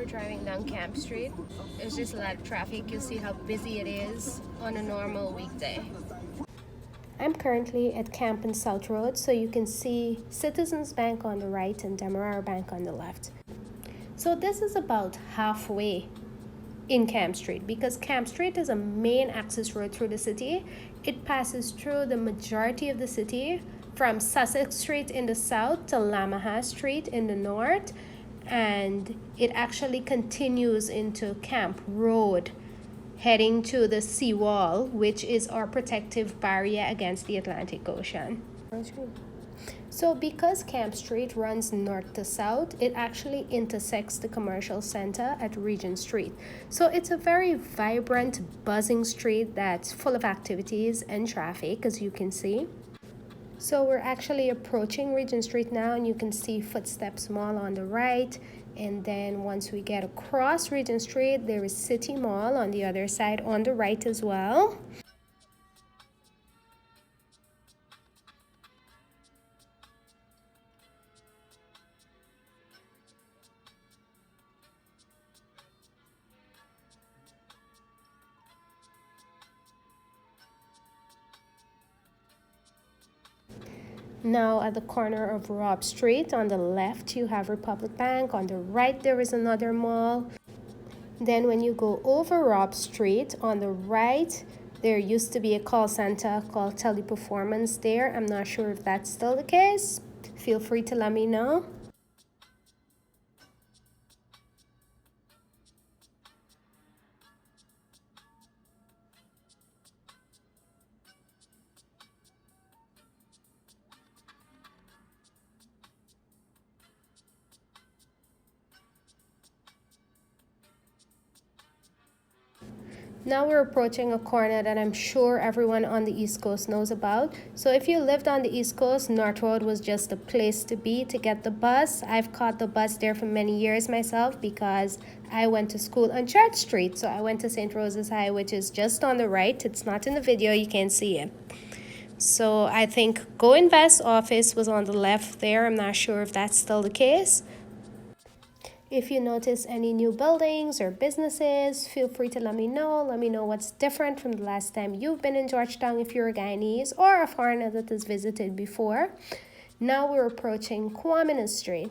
driving down Camp Street. It's just a lot of traffic. You see how busy it is on a normal weekday. I'm currently at Camp and South Road, so you can see Citizens Bank on the right and Demerara Bank on the left. So this is about halfway in Camp Street, because Camp Street is a main access road through the city. It passes through the majority of the city, from Sussex Street in the south to Lamaha Street in the north, and it actually continues into Camp Road, heading to the seawall, which is our protective barrier against the Atlantic Ocean. So because Camp Street runs north to south, it actually intersects the commercial center at Regent Street. So it's a very vibrant, buzzing street that's full of activities and traffic, as you can see. So we're actually approaching Regent Street now, and you can see Footsteps Mall on the right. And then once we get across Regent Street, there is City Mall on the other side on the right as well. Now at the corner of Robb Street, on the left you have Republic Bank, on the right there is another mall. Then when you go over Robb Street, on the right there used to be a call center called Teleperformance there. I'm not sure if that's still the case. Feel free to let me know. Now we're approaching a corner that I'm sure everyone on the East Coast knows about. So if you lived on the East Coast, North Road was just the place to be to get the bus. I've caught the bus there for many years myself because I went to school on Church Street. So I went to St. Rose's High, which is just on the right. It's not in the video, you can't see it. So I think Go Invest office was on the left there. I'm not sure if that's still the case. If you notice any new buildings or businesses, feel free to let me know. Let me know what's different from the last time you've been in Georgetown if you're a Guyanese or a foreigner that has visited before. Now we're approaching Carmichael Street.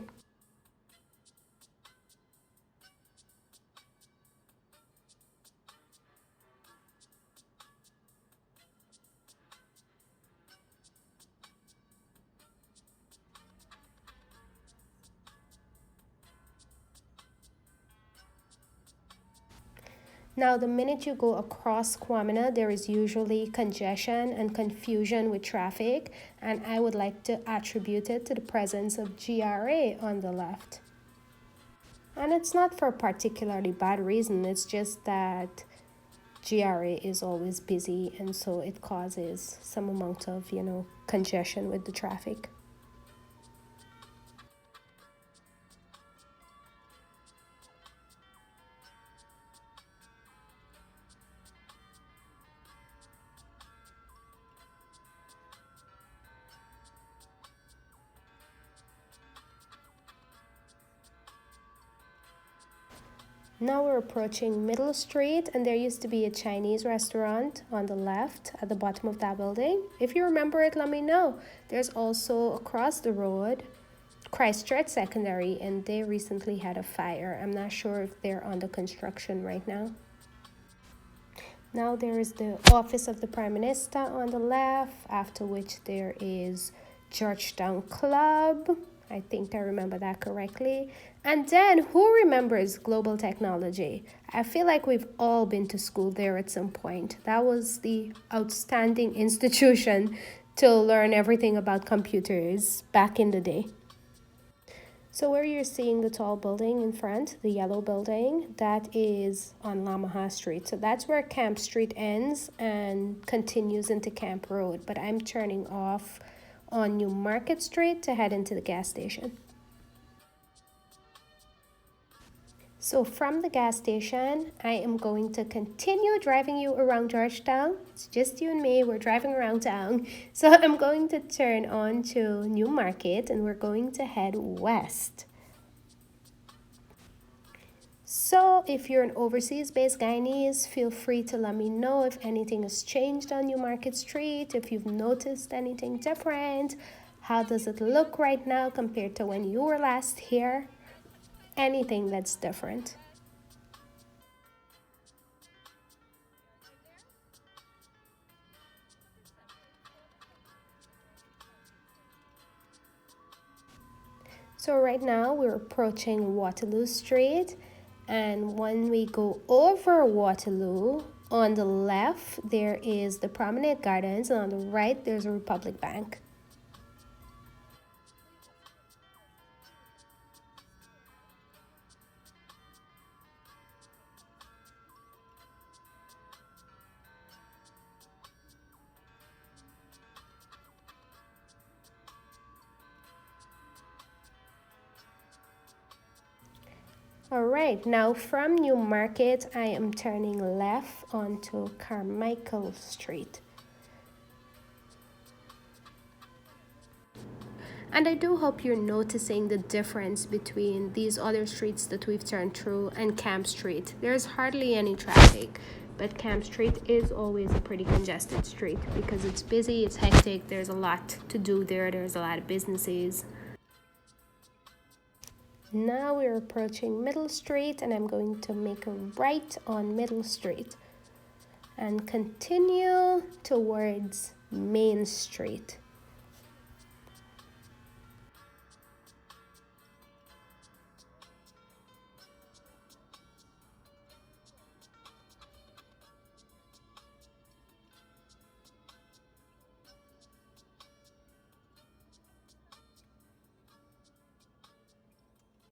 Now, the minute you go across Guyana, there is usually congestion and confusion with traffic, and I would like to attribute it to the presence of GRA on the left. And it's not for a particularly bad reason, it's just that GRA is always busy, and so it causes some amount of, congestion with the traffic. Now we're approaching Middle Street, and there used to be a Chinese restaurant on the left at the bottom of that building. If you remember it, let me know. There's also across the road Christchurch Secondary, and they recently had a fire. I'm not sure if they're under construction right now. Now there is the office of the Prime Minister on the left, after which there is Georgetown Club. I think I remember that correctly. And then, who remembers Global Technology? I feel like we've all been to school there at some point. That was the outstanding institution to learn everything about computers back in the day. So where you're seeing the tall building in front, the yellow building, that is on Lamaha Street. So that's where Camp Street ends and continues into Camp Road. But I'm turning off on New Market Street to head into the gas station. So from the gas station, I am going to continue driving you around Georgetown. It's just you and me, we're driving around town. So I'm going to turn on to New Market and we're going to head west. So if you're an overseas-based Guyanese, feel free to let me know if anything has changed on Newmarket Street, if you've noticed anything different, how does it look right now compared to when you were last here, anything that's different. So right now we're approaching Waterloo Street, and when we go over Waterloo, on the left there is the Promenade Gardens, and on the right there's a Republic Bank. Alright, now from Newmarket, I am turning left onto Carmichael Street. And I do hope you're noticing the difference between these other streets that we've turned through and Camp Street. There's hardly any traffic, but Camp Street is always a pretty congested street because it's busy, it's hectic, there's a lot to do there, there's a lot of businesses. Now we're approaching Middle Street, and I'm going to make a right on Middle Street and continue towards Main Street.